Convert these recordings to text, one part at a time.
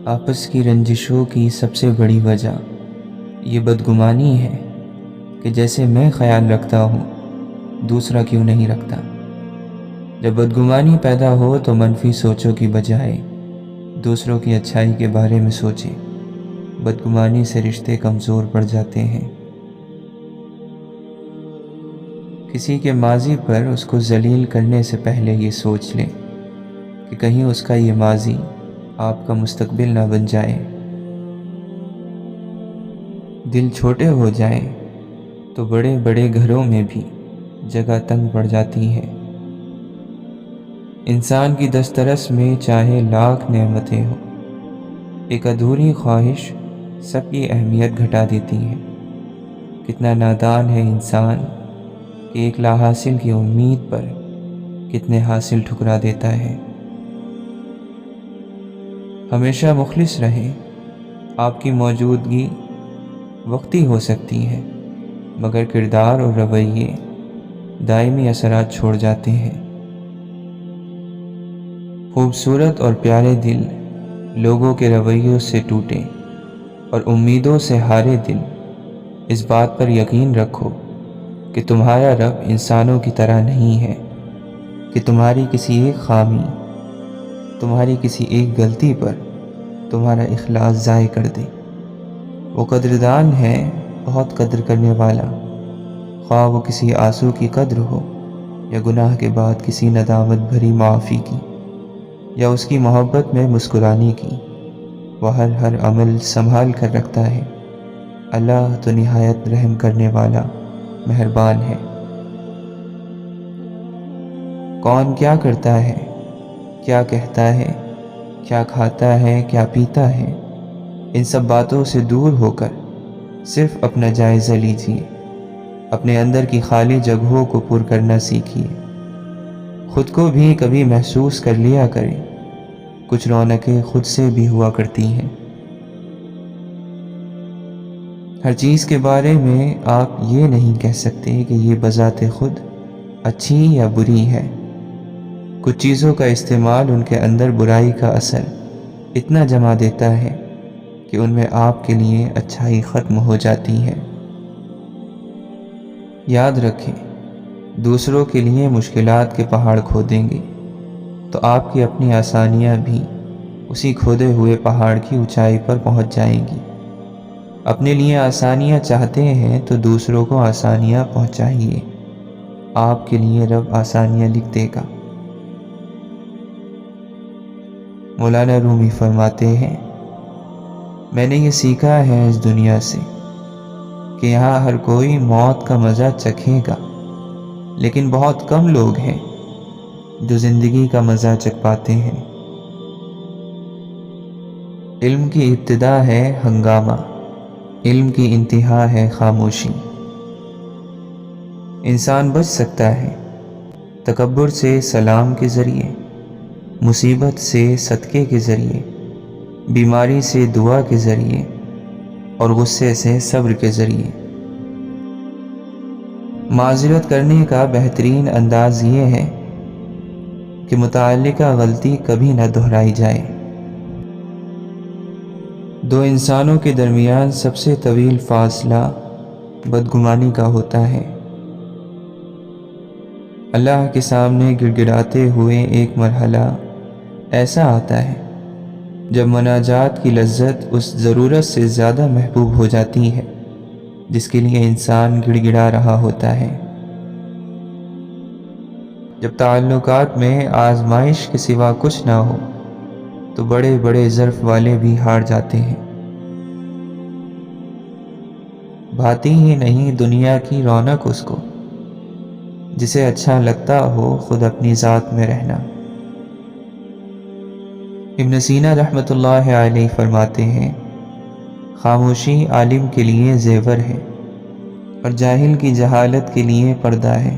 آپس کی رنجشوں کی سب سے بڑی وجہ یہ بدگمانی ہے کہ جیسے میں خیال رکھتا ہوں دوسرا کیوں نہیں رکھتا۔ جب بدگمانی پیدا ہو تو منفی سوچوں کی بجائے دوسروں کی اچھائی کے بارے میں سوچیں۔ بدگمانی سے رشتے کمزور پڑ جاتے ہیں۔ کسی کے ماضی پر اس کو ذلیل کرنے سے پہلے یہ سوچ لیں کہ کہیں اس کا یہ ماضی آپ کا مستقبل نہ بن جائے۔ دل چھوٹے ہو جائیں تو بڑے بڑے گھروں میں بھی جگہ تنگ پڑ جاتی ہے۔ انسان کی دسترس میں چاہے لاکھ نعمتیں ہوں، ایک ادھوری خواہش سب کی اہمیت گھٹا دیتی ہے۔ کتنا نادان ہے انسان کہ ایک لا حاصل کی امید پر کتنے حاصل ٹھکرا دیتا ہے۔ ہمیشہ مخلص رہیں۔ آپ کی موجودگی وقتی ہو سکتی ہے، مگر کردار اور رویے دائمی اثرات چھوڑ جاتے ہیں۔ خوبصورت اور پیارے دل لوگوں کے رویوں سے ٹوٹے اور امیدوں سے ہارے دل، اس بات پر یقین رکھو کہ تمہارا رب انسانوں کی طرح نہیں ہے کہ تمہاری کسی ایک خامی، تمہاری کسی ایک غلطی پر تمہارا اخلاص ضائع کر دے۔ وہ قدردان ہے، بہت قدر کرنے والا، خواہ وہ کسی آنسو کی قدر ہو یا گناہ کے بعد کسی ندامت بھری معافی کی یا اس کی محبت میں مسکرانے کی۔ وہ ہر عمل سنبھال کر رکھتا ہے۔ اللہ تو نہایت رحم کرنے والا، مہربان ہے۔ کون کیا کرتا ہے، کیا کہتا ہے، کیا کھاتا ہے، کیا پیتا ہے، ان سب باتوں سے دور ہو کر صرف اپنا جائزہ لیجیے۔ اپنے اندر کی خالی جگہوں کو پر کرنا سیکھیے۔ خود کو بھی کبھی محسوس کر لیا کریں۔ کچھ رونقیں خود سے بھی ہوا کرتی ہیں۔ ہر چیز کے بارے میں آپ یہ نہیں کہہ سکتے کہ یہ بذات خود اچھی یا بری ہے۔ کچھ چیزوں کا استعمال ان کے اندر برائی کا اثر اتنا جما دیتا ہے کہ ان میں آپ کے لیے اچھائی ختم ہو جاتی ہے۔ یاد رکھیں، دوسروں کے لیے مشکلات کے پہاڑ کھودیں گے تو آپ کی اپنی آسانیاں بھی اسی کھودے ہوئے پہاڑ کی اونچائی پر پہنچ جائیں گی۔ اپنے لیے آسانیاں چاہتے ہیں تو دوسروں کو آسانیاں پہنچائیے۔ آپ کے لیے رب آسانیاں لکھ دے گا۔ مولانا رومی فرماتے ہیں، میں نے یہ سیکھا ہے اس دنیا سے کہ یہاں ہر کوئی موت کا مزہ چکھے گا، لیکن بہت کم لوگ ہیں جو زندگی کا مزہ چکھ پاتے ہیں۔ علم کی ابتدا ہے ہنگامہ، علم کی انتہا ہے خاموشی۔ انسان بچ سکتا ہے تکبر سے سلام کے ذریعے، مصیبت سے صدقے کے ذریعے، بیماری سے دعا کے ذریعے اور غصے سے صبر کے ذریعے۔ معذرت کرنے کا بہترین انداز یہ ہے کہ متعلقہ غلطی کبھی نہ دہرائی جائے۔ دو انسانوں کے درمیان سب سے طویل فاصلہ بدگمانی کا ہوتا ہے۔ اللہ کے سامنے گڑ گڑاتے ہوئے ایک مرحلہ ایسا آتا ہے جب مناجات کی لذت اس ضرورت سے زیادہ محبوب ہو جاتی ہے جس کے لیے انسان گڑ گڑا رہا ہوتا ہے۔ جب تعلقات میں آزمائش کے سوا کچھ نہ ہو تو بڑے بڑے ظرف والے بھی ہار جاتے ہیں۔ بھاتی ہی نہیں دنیا کی رونق اس کو، جسے اچھا لگتا ہو خود اپنی ذات میں رہنا۔ ابن سینا رحمۃ اللہ علیہ فرماتے ہیں، خاموشی عالم کے لیے زیور ہے اور جاہل کی جہالت کے لیے پردہ ہے۔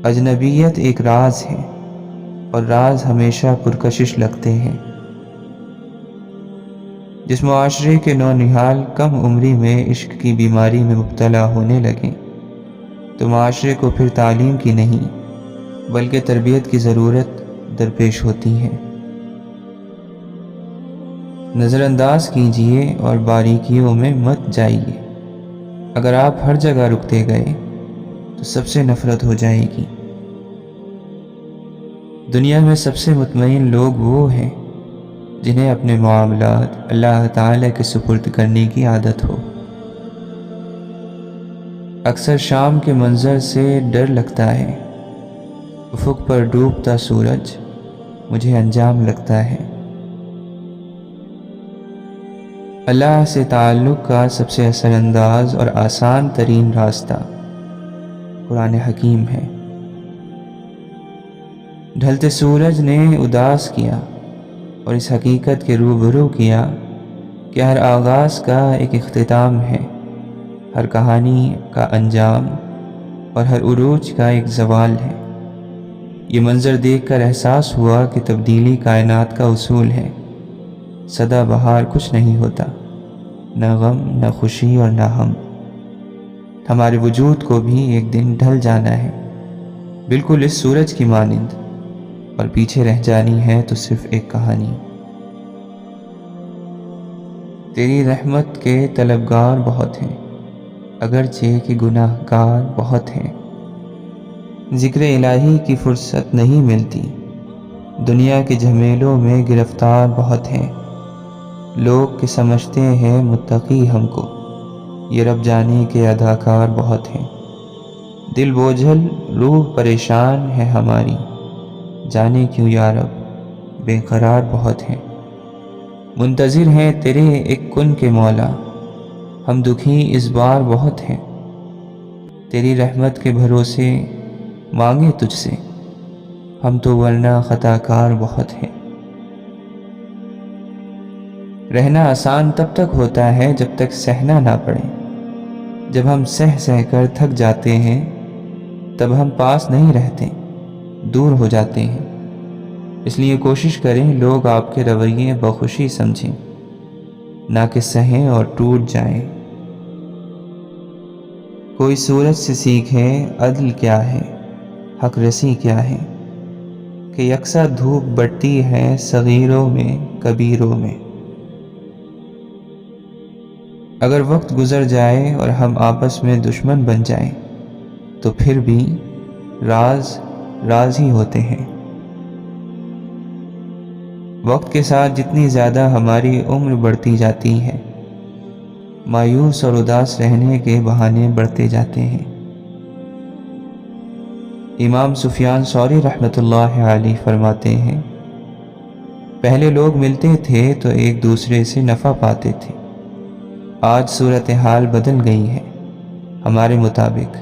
اجنبیت ایک راز ہے اور راز ہمیشہ پرکشش لگتے ہیں۔ جس معاشرے کے نونہال کم عمری میں عشق کی بیماری میں مبتلا ہونے لگیں تو معاشرے کو پھر تعلیم کی نہیں بلکہ تربیت کی ضرورت درپیش ہوتی ہے۔ نظر انداز کیجیے اور باریکیوں میں مت جائیے۔ اگر آپ ہر جگہ رکتے گئے تو سب سے نفرت ہو جائے گی۔ دنیا میں سب سے مطمئن لوگ وہ ہیں جنہیں اپنے معاملات اللہ تعالیٰ کے سپرد کرنے کی عادت ہو۔ اکثر شام کے منظر سے ڈر لگتا ہے، افق پر ڈوبتا سورج مجھے انجام لگتا ہے۔ اللہ سے تعلق کا سب سے اثر انداز اور آسان ترین راستہ قرآن حکیم ہے۔ ڈھلتے سورج نے اداس کیا اور اس حقیقت کے روبرو کیا کہ ہر آغاز کا ایک اختتام ہے، ہر کہانی کا انجام اور ہر عروج کا ایک زوال ہے۔ یہ منظر دیکھ کر احساس ہوا کہ تبدیلی کائنات کا اصول ہے۔ سدا بہار کچھ نہیں ہوتا، نہ غم نہ خوشی اور نہ ہم۔ ہمارے وجود کو بھی ایک دن ڈھل جانا ہے، بالکل اس سورج کی مانند، اور پیچھے رہ جانی ہے تو صرف ایک کہانی۔ تیری رحمت کے طلبگار بہت ہیں، اگرچہ کہ گناہ گار بہت ہیں۔ ذکر الہی کی فرصت نہیں ملتی، دنیا کے جھمیلوں میں گرفتار بہت ہیں۔ لوگ کہ سمجھتے ہیں متقی ہم کو، یہ رب جانے کے اداکار بہت ہیں۔ دل بوجھل روح پریشان ہے ہماری، جانے کیوں یا رب بے قرار بہت ہیں۔ منتظر ہیں تیرے ایک کن کے مولا، ہم دکھی اس بار بہت ہیں۔ تیری رحمت کے بھروسے مانگے تجھ سے، ہم تو ورنہ خطا کار بہت ہیں۔ رہنا آسان تب تک ہوتا ہے جب تک سہنا نہ پڑے۔ جب ہم سہ کر تھک جاتے ہیں تب ہم پاس نہیں رہتے، دور ہو جاتے ہیں۔ اس لیے کوشش کریں لوگ آپ کے رویے بخوشی سمجھیں، نہ کہ سہیں اور ٹوٹ جائیں۔ کوئی سورج سے سیکھے عدل کیا ہے، حق رسی کیا ہے، کہ یکساں دھوپ بڑھتی ہے صغیروں میں کبیروں میں۔ اگر وقت گزر جائے اور ہم آپس میں دشمن بن جائیں تو پھر بھی راز ہی ہوتے ہیں۔ وقت کے ساتھ جتنی زیادہ ہماری عمر بڑھتی جاتی ہے، مایوس اور اداس رہنے کے بہانے بڑھتے جاتے ہیں۔ امام سفیان ثوری رحمۃ اللہ علیہ فرماتے ہیں، پہلے لوگ ملتے تھے تو ایک دوسرے سے نفع پاتے تھے، آج صورتحال بدل گئی ہے ہمارے مطابق،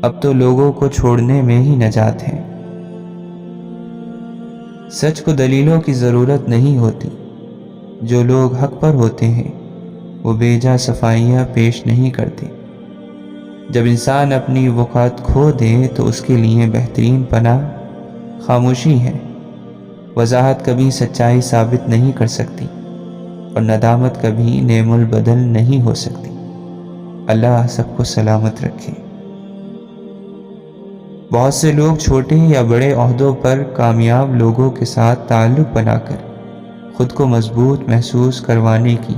اب تو لوگوں کو چھوڑنے میں ہی نجات ہے۔ سچ کو دلیلوں کی ضرورت نہیں ہوتی، جو لوگ حق پر ہوتے ہیں وہ بے جا صفائیاں پیش نہیں کرتے۔ جب انسان اپنی وقت کھو دے تو اس کے لیے بہترین پناہ خاموشی ہے۔ وضاحت کبھی سچائی ثابت نہیں کر سکتی اور ندامت کبھی نعم البدل نہیں ہو سکتی۔ اللہ سب کو سلامت رکھے۔ بہت سے لوگ چھوٹے یا بڑے عہدوں پر کامیاب لوگوں کے ساتھ تعلق بنا کر خود کو مضبوط محسوس کروانے کی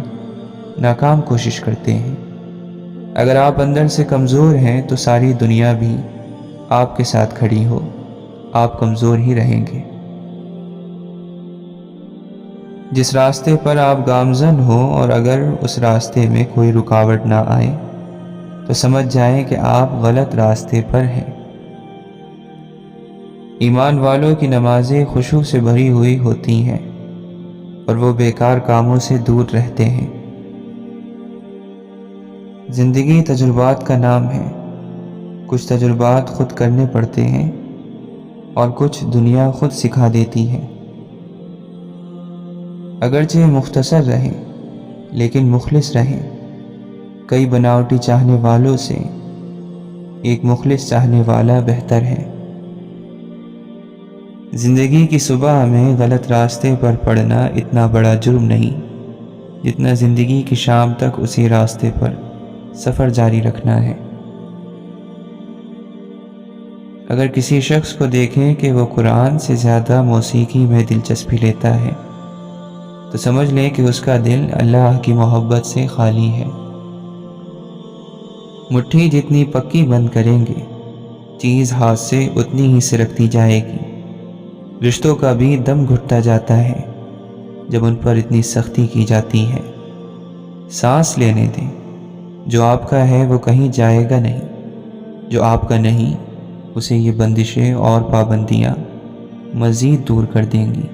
ناکام کوشش کرتے ہیں۔ اگر آپ اندر سے کمزور ہیں تو ساری دنیا بھی آپ کے ساتھ کھڑی ہو، آپ کمزور ہی رہیں گے۔ جس راستے پر آپ گامزن ہو اور اگر اس راستے میں کوئی رکاوٹ نہ آئے تو سمجھ جائیں کہ آپ غلط راستے پر ہیں۔ ایمان والوں کی نمازیں خشوع سے بھری ہوئی ہوتی ہیں اور وہ بیکار کاموں سے دور رہتے ہیں۔ زندگی تجربات کا نام ہے، کچھ تجربات خود کرنے پڑتے ہیں اور کچھ دنیا خود سکھا دیتی ہے۔ اگرچہ مختصر رہیں لیکن مخلص رہیں۔ کئی بناوٹی چاہنے والوں سے ایک مخلص چاہنے والا بہتر ہے۔ زندگی کی صبح میں غلط راستے پر پڑنا اتنا بڑا جرم نہیں جتنا زندگی کی شام تک اسی راستے پر سفر جاری رکھنا ہے۔ اگر کسی شخص کو دیکھیں کہ وہ قرآن سے زیادہ موسیقی میں دلچسپی لیتا ہے تو سمجھ لیں کہ اس کا دل اللہ کی محبت سے خالی ہے۔ مٹھی جتنی پکی بند کریں گے چیز ہاتھ سے اتنی ہی سرکتی جائے گی۔ رشتوں کا بھی دم گھٹتا جاتا ہے جب ان پر اتنی سختی کی جاتی ہے۔ سانس لینے دیں، جو آپ کا ہے وہ کہیں جائے گا نہیں، جو آپ کا نہیں اسے یہ بندشیں اور پابندیاں مزید دور کر دیں گی۔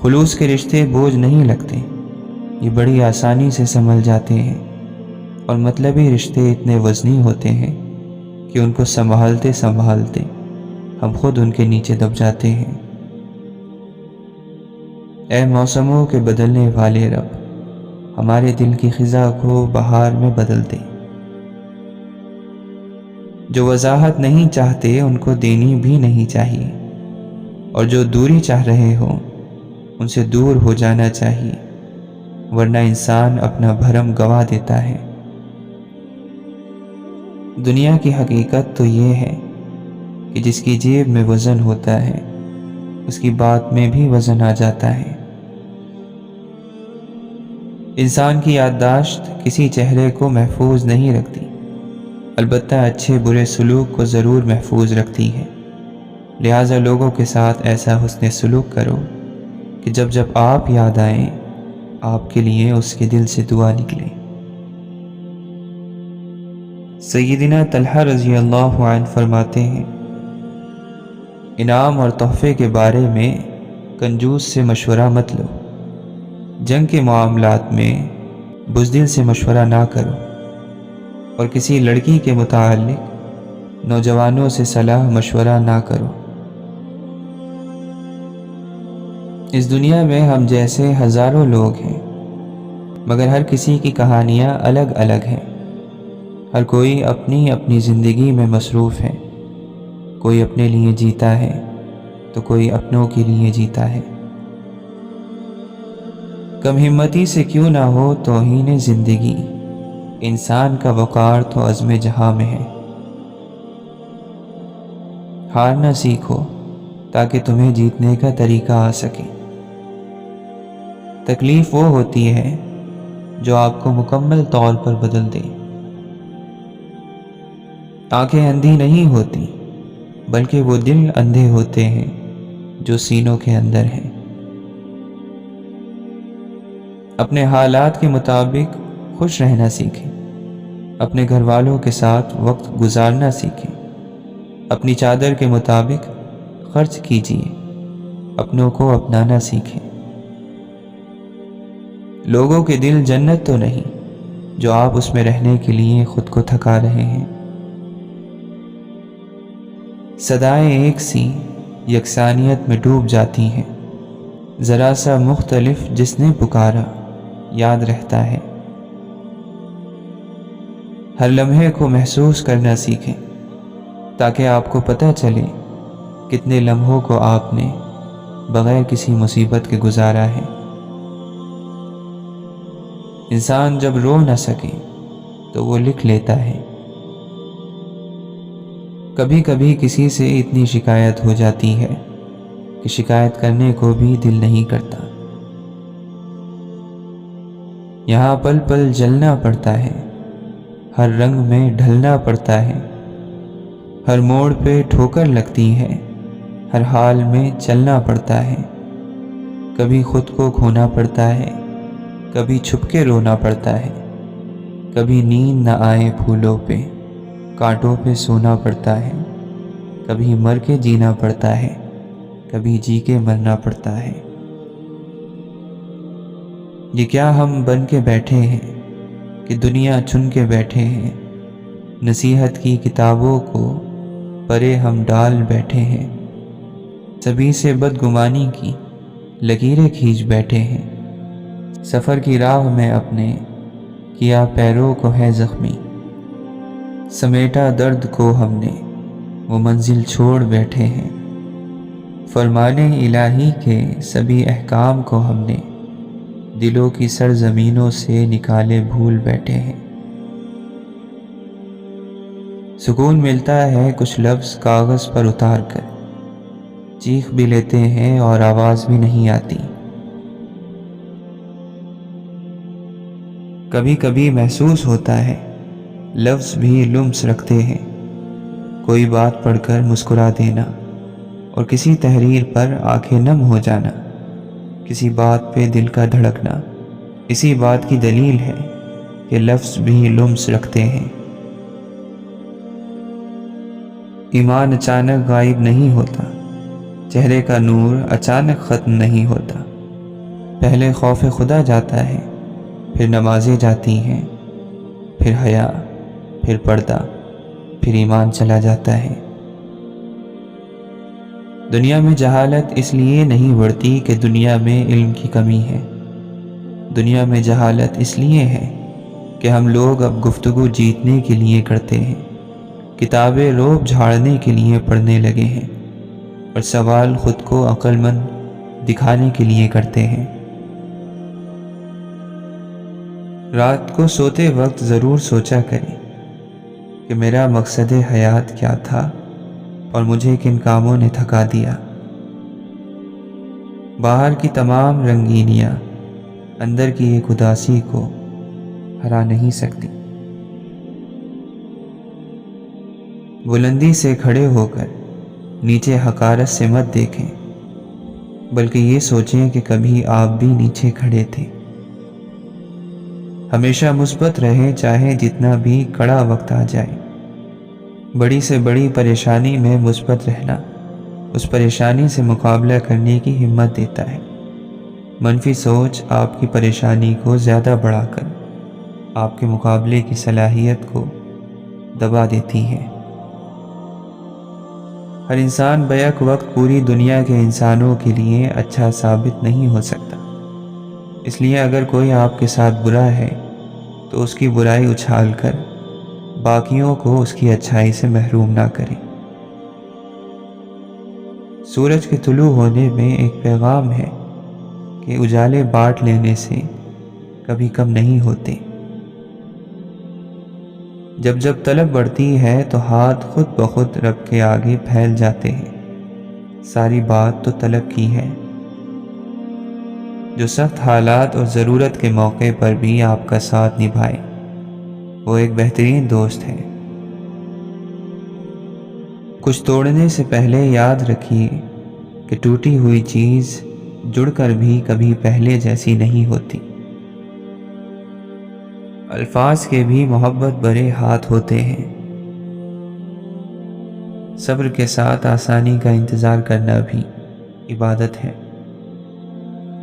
خلوص کے رشتے بوجھ نہیں لگتے، یہ بڑی آسانی سے سنبھل جاتے ہیں، اور مطلبی رشتے اتنے وزنی ہوتے ہیں کہ ان کو سنبھالتے سنبھالتے ہم خود ان کے نیچے دب جاتے ہیں۔ اے موسموں کے بدلنے والے رب، ہمارے دل کی خزاں کو بہار میں بدل دے۔ جو وضاحت نہیں چاہتے ان کو دینی بھی نہیں چاہیے، اور جو دوری چاہ رہے ہوں ان سے دور ہو جانا چاہیے، ورنہ انسان اپنا بھرم گنوا دیتا ہے۔ دنیا کی حقیقت تو یہ ہے کہ جس کی جیب میں وزن ہوتا ہے اس کی بات میں بھی وزن آ جاتا ہے۔ انسان کی یادداشت کسی چہرے کو محفوظ نہیں رکھتی، البتہ اچھے برے سلوک کو ضرور محفوظ رکھتی ہے۔ لہٰذا لوگوں کے ساتھ ایسا حسن سلوک کرو کہ جب جب آپ یاد آئیں آپ کے لیے اس کے دل سے دعا نکلے۔ سیدنا طلحہ رضی اللہ عنہ فرماتے ہیں، انعام اور تحفے کے بارے میں کنجوس سے مشورہ مت لو، جنگ کے معاملات میں بزدل سے مشورہ نہ کرو، اور کسی لڑکی کے متعلق نوجوانوں سے صلاح مشورہ نہ کرو۔ اس دنیا میں ہم جیسے ہزاروں لوگ ہیں، مگر ہر کسی کی کہانیاں الگ الگ ہیں۔ ہر کوئی اپنی اپنی زندگی میں مصروف ہے، کوئی اپنے لیے جیتا ہے تو کوئی اپنوں کے لیے جیتا ہے۔ کم ہمتی سے کیوں نہ ہو توہین زندگی، انسان کا وقار تو عزم جہاں میں ہے۔ ہارنا سیکھو تاکہ تمہیں جیتنے کا طریقہ آ سکے۔ تکلیف وہ ہوتی ہے جو آپ کو مکمل طور پر بدل دے۔ آنکھیں اندھی نہیں ہوتی بلکہ وہ دل اندھے ہوتے ہیں جو سینوں کے اندر ہیں۔ اپنے حالات کے مطابق خوش رہنا سیکھیں، اپنے گھر والوں کے ساتھ وقت گزارنا سیکھیں، اپنی چادر کے مطابق خرچ کیجیے، اپنوں کو اپنانا سیکھیں۔ لوگوں کے دل جنت تو نہیں جو آپ اس میں رہنے کے لیے خود کو تھکا رہے ہیں۔ صدائیں ایک سی یکسانیت میں ڈوب جاتی ہیں، ذرا سا مختلف جس نے پکارا یاد رہتا ہے۔ ہر لمحے کو محسوس کرنا سیکھیں تاکہ آپ کو پتہ چلے کتنے لمحوں کو آپ نے بغیر کسی مصیبت کے گزارا ہے۔ انسان جب رو نہ سکے تو وہ لکھ لیتا ہے۔ کبھی کبھی کسی سے اتنی شکایت ہو جاتی ہے کہ شکایت کرنے کو بھی دل نہیں کرتا۔ یہاں پل پل جلنا پڑتا ہے، ہر رنگ میں ڈھلنا پڑتا ہے، ہر موڑ پہ ٹھوکر لگتی ہے، ہر حال میں چلنا پڑتا ہے۔ کبھی خود کو کھونا پڑتا ہے، کبھی چھپ کے رونا پڑتا ہے، کبھی نیند نہ آئے پھولوں پہ کانٹوں پہ سونا پڑتا ہے، کبھی مر کے جینا پڑتا ہے، کبھی جی کے مرنا پڑتا ہے۔ یہ کیا ہم بن کے بیٹھے ہیں کہ دنیا چن کے بیٹھے ہیں، نصیحت کی کتابوں کو پرے ہم ڈال بیٹھے ہیں، سبھی سے بدگمانی کی لکیریں کھینچ بیٹھے ہیں، سفر کی راہ میں اپنے کیا پیروں کو ہے زخمی، سمیٹا درد کو ہم نے وہ منزل چھوڑ بیٹھے ہیں، فرمانے الہی کے سبھی احکام کو ہم نے دلوں کی سرزمینوں سے نکالے بھول بیٹھے ہیں۔ سکون ملتا ہے کچھ لفظ کاغذ پر اتار کر، چیخ بھی لیتے ہیں اور آواز بھی نہیں آتی۔ کبھی کبھی محسوس ہوتا ہے لفظ بھی لمس رکھتے ہیں، کوئی بات پڑھ کر مسکرا دینا اور کسی تحریر پر آنکھیں نم ہو جانا، کسی بات پہ دل کا دھڑکنا اسی بات کی دلیل ہے کہ لفظ بھی لمس رکھتے ہیں۔ ایمان اچانک غائب نہیں ہوتا، چہرے کا نور اچانک ختم نہیں ہوتا، پہلے خوف خدا جاتا ہے، پھر نمازیں جاتی ہیں، پھر حیا، پھر پردہ، پھر ایمان چلا جاتا ہے۔ دنیا میں جہالت اس لیے نہیں بڑھتی کہ دنیا میں علم کی کمی ہے، دنیا میں جہالت اس لیے ہے کہ ہم لوگ اب گفتگو جیتنے کے لیے کرتے ہیں، کتابیں روب جھاڑنے کے لیے پڑھنے لگے ہیں، اور سوال خود کو عقل مند دکھانے کے لیے کرتے ہیں۔ رات کو سوتے وقت ضرور سوچا کریں کہ میرا مقصد حیات کیا تھا اور مجھے کن کاموں نے تھکا دیا۔ باہر کی تمام رنگینیاں اندر کی ایک اداسی کو ہرا نہیں سکتی۔ بلندی سے کھڑے ہو کر نیچے حقارت سے مت دیکھیں، بلکہ یہ سوچیں کہ کبھی آپ بھی نیچے کھڑے تھے۔ ہمیشہ مثبت رہیں، چاہے جتنا بھی کڑا وقت آ جائے۔ بڑی سے بڑی پریشانی میں مثبت رہنا اس پریشانی سے مقابلہ کرنے کی ہمت دیتا ہے۔ منفی سوچ آپ کی پریشانی کو زیادہ بڑھا کر آپ کے مقابلے کی صلاحیت کو دبا دیتی ہے۔ ہر انسان بیک وقت پوری دنیا کے انسانوں کے لیے اچھا ثابت نہیں ہو سکتا، اس لیے اگر کوئی آپ کے ساتھ برا ہے تو اس کی برائی اچھال کر باقیوں کو اس کی اچھائی سے محروم نہ کریں۔ سورج کے طلوع ہونے میں ایک پیغام ہے کہ اجالے بانٹ لینے سے کبھی کم نہیں ہوتے۔ جب جب طلب بڑھتی ہے تو ہاتھ خود بخود رب کے آگے پھیل جاتے ہیں۔ ساری بات تو طلب کی ہے۔ جو سخت حالات اور ضرورت کے موقع پر بھی آپ کا ساتھ نبھائے، وہ ایک بہترین دوست ہے۔ کچھ توڑنے سے پہلے یاد رکھیے کہ ٹوٹی ہوئی چیز جڑ کر بھی کبھی پہلے جیسی نہیں ہوتی۔ الفاظ کے بھی محبت بھرے ہاتھ ہوتے ہیں۔ صبر کے ساتھ آسانی کا انتظار کرنا بھی عبادت ہے۔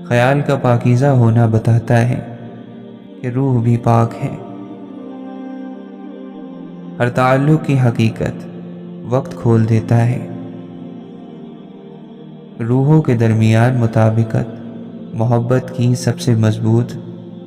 خیال کا پاکیزہ ہونا بتاتا ہے کہ روح بھی پاک ہے۔ ہر تعلق کی حقیقت وقت کھول دیتا ہے۔ روحوں کے درمیان مطابقت محبت کی سب سے مضبوط